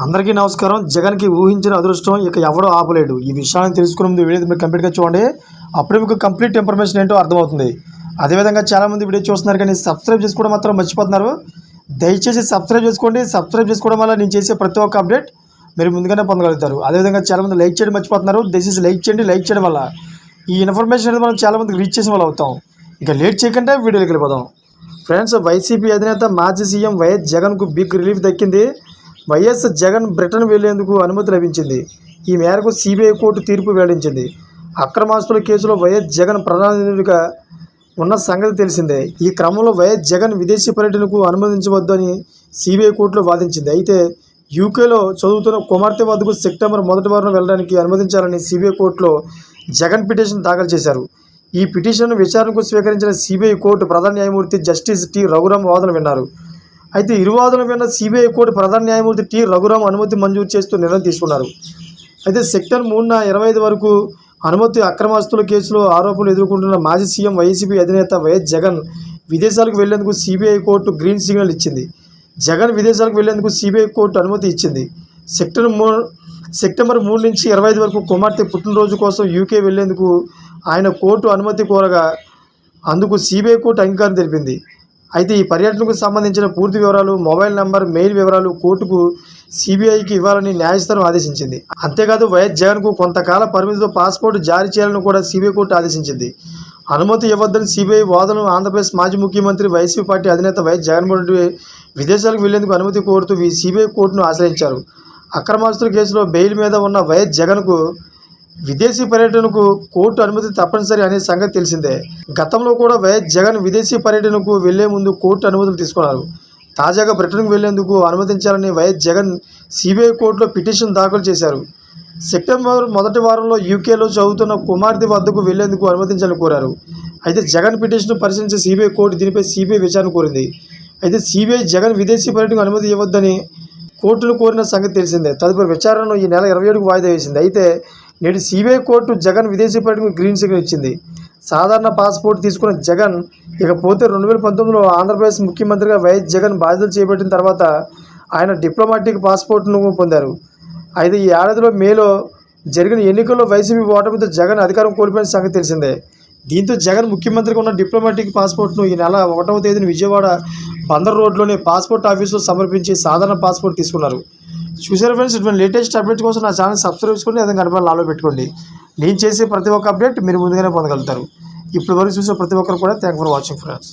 అందరికీ నమస్కారం. జగన్కి ఊహించిన అదృష్టం ఇక ఎవడో ఆపలేడు. ఈ విషయాన్ని తెలుసుకునే ముందు వీడియో మీరు కంప్లీట్గా చూడండి. అప్పుడే మీకు కంప్లీట్ ఇన్ఫర్మేషన్ ఏంటో అర్థమవుతుంది. అదేవిధంగా చాలామంది వీడియో చూస్తున్నారు కానీ సబ్స్క్రైబ్ చేసుకోవడం మాత్రం మర్చిపోతున్నారు. దయచేసి సబ్స్క్రైబ్ చేసుకోండి. సబ్స్క్రైబ్ చేసుకోవడం వల్ల నేను చేసే ప్రతి ఒక్క అప్డేట్ మీరు ముందుగానే పొందగలుగుతారు. అదేవిధంగా చాలామంది లైక్ చేయడం మర్చిపోతున్నారు. దయచేసి లైక్ చేయండి. లైక్ చేయడం వల్ల ఈ ఇన్ఫర్మేషన్ అనేది మనం చాలామందికి రీచ్ చేసిన వాళ్ళు అవుతాం. ఇంకా లేట్ చేయకుండా వీడియోకి వెళ్ళిపోదాం. ఫ్రెండ్స్, వైసీపీ అధినేత మాజీ సీఎం వైఎస్ జగన్కు బిగ్ రిలీఫ్ దక్కింది. వైఎస్ జగన్ బ్రిటన్ వెళ్లేందుకు అనుమతి లభించింది. ఈ మేరకు సిబిఐ కోర్టు తీర్పు వెల్లడించింది. అక్రమాస్తుల కేసులో వైఎస్ జగన్ ప్రధాన నిందితుడిగా ఉన్న సంగతి తెలిసిందే. ఈ క్రమంలో వైఎస్ జగన్ విదేశీ పర్యటనకు అనుమతించవద్దని సిబిఐ కోర్టులో వాదించింది. అయితే యూకేలో చదువుతున్న కుమార్తె వద్దకు సెప్టెంబర్ 1వ వారం వెళ్లడానికి అనుమతించాలని సిబిఐ కోర్టులో జగన్ పిటిషన్ దాఖలు చేశారు. ఈ పిటిషన్ను విచారణకు స్వీకరించిన సిబిఐ కోర్టు ప్రధాన న్యాయమూర్తి జస్టిస్ టి రఘురామ్ వాదనలు విన్నారు. అయితే ఇరు వాదనలు విన్న సిబిఐ కోర్టు ప్రధాన న్యాయమూర్తి టి రఘురామ్ అనుమతి మంజూరు చేస్తూ నిర్ణయం తీసుకున్నారు. అయితే సెప్టెంబర్ 3న 25 వరకు అనుమతి. అక్రమాస్తుల కేసులో ఆరోపణలు ఎదుర్కొంటున్న మాజీ సీఎం వైసీపీ అధినేత వైఎస్ జగన్ విదేశాలకు వెళ్లేందుకు సిబిఐ కోర్టు గ్రీన్ సిగ్నల్ ఇచ్చింది. జగన్ విదేశాలకు వెళ్లేందుకు సిబిఐ కోర్టు అనుమతి ఇచ్చింది. సెప్టెంబర్ 3 నుంచి 25 వరకు కుమార్తె పుట్టినరోజు కోసం యూకే వెళ్లేందుకు ఆయన కోర్టు అనుమతి కోరగా అందుకు సిబిఐ కోర్టు అంగీకారం తెలిపింది. అయితే ఈ పర్యటనకు సంబంధించిన పూర్తి వివరాలు, మొబైల్ నంబర్, మెయిల్ వివరాలు కోర్టుకు సిబిఐకి ఇవ్వాలని న్యాయస్థానం ఆదేశించింది. అంతేకాదు వైఎస్ జగన్కు కొంతకాల పరిమితితో పాస్పోర్ట్ జారీ చేయాలని కూడా సిబిఐ కోర్టు ఆదేశించింది. అనుమతి ఇవ్వద్దని సిబిఐ వాదనలు ఆంధ్రప్రదేశ్ మాజీ ముఖ్యమంత్రి వైసీపీ పార్టీ అధినేత వైఎస్ జగన్మోహన్ రెడ్డి విదేశాలకు వెళ్లేందుకు అనుమతి కోరుతూ సిబిఐ కోర్టును ఆశ్రయించారు. అక్రమాస్తుల కేసులో బెయిల్ మీద ఉన్న వైఎస్ జగన్కు విదేశీ పర్యటనకు కోర్టు అనుమతి తప్పనిసరి అనే సంగతి తెలిసిందే. గతంలో కూడా వైఎస్ జగన్ విదేశీ పర్యటనకు వెళ్లే ముందు కోర్టు అనుమతులు తీసుకున్నారు. తాజాగా బ్రిటన్కు వెళ్లేందుకు అనుమతించాలని వైఎస్ జగన్ సిబిఐ కోర్టులో పిటిషన్ దాఖలు చేశారు. సెప్టెంబర్ 1వ వారంలో యూకేలో చదువుతున్న కుమార్తె వద్దకు వెళ్లేందుకు అనుమతించాలని కోరారు. అయితే జగన్ పిటిషన్ పరిశీలించే సిబిఐ కోర్టు దీనిపై సిబిఐ విచారణ కోరింది. అయితే సిబిఐ జగన్ విదేశీ పర్యటనకు అనుమతి ఇవ్వద్దని కోర్టును కోరిన సంగతి తెలిసిందే. తదుపరి విచారణను ఈ నెల 27కు వాయిదా వేసింది. అయితే నేడు సిబిఐ కోర్టు జగన్ విదేశీ పర్యటనకు గ్రీన్ సిగ్నల్ ఇచ్చింది. సాధారణ పాస్పోర్ట్ తీసుకున్న జగన్ ఇకపోతే 2019లో ఆంధ్రప్రదేశ్ ముఖ్యమంత్రిగా వైఎస్ జగన్ బాధ్యతలు చేపట్టిన తర్వాత ఆయన డిప్లొమాటిక్ పాస్పోర్ట్ను పొందారు. అయితే ఈ ఏడాదిలో మేలో జరిగిన ఎన్నికల్లో వైసీపీ ఓటమితో జగన్ అధికారం కోల్పోయిన సంగతి తెలిసిందే. దీంతో జగన్ ముఖ్యమంత్రిగా ఉన్న డిప్లొమాటిక్ పాస్పోర్ట్ను ఈ నెల 1వ తేదీన విజయవాడ బందర్ రోడ్లోని పాస్పోర్ట్ ఆఫీసులో సమర్పించి సాధారణ పాస్పోర్ట్ తీసుకున్నారు. చూసారు ఫ్రెండ్స్, ఇటువంటి లేటెస్ట్ అప్డేట్ కోసం నా ఛానల్ సబ్స్క్రైబ్ చేసుకోండి. అదే గంట లాలో పెట్టుకోండి. నేను చేసే ప్రతి ఒక్క అప్డేట్ మీరు ముందుగానే పొందగలుగుతారు. ఇప్పుడు వరకు చూసే ప్రతి ఒక్కరు కూడా థ్యాంక్ ఫర్ వాచింగ్ ఫ్రెండ్స్.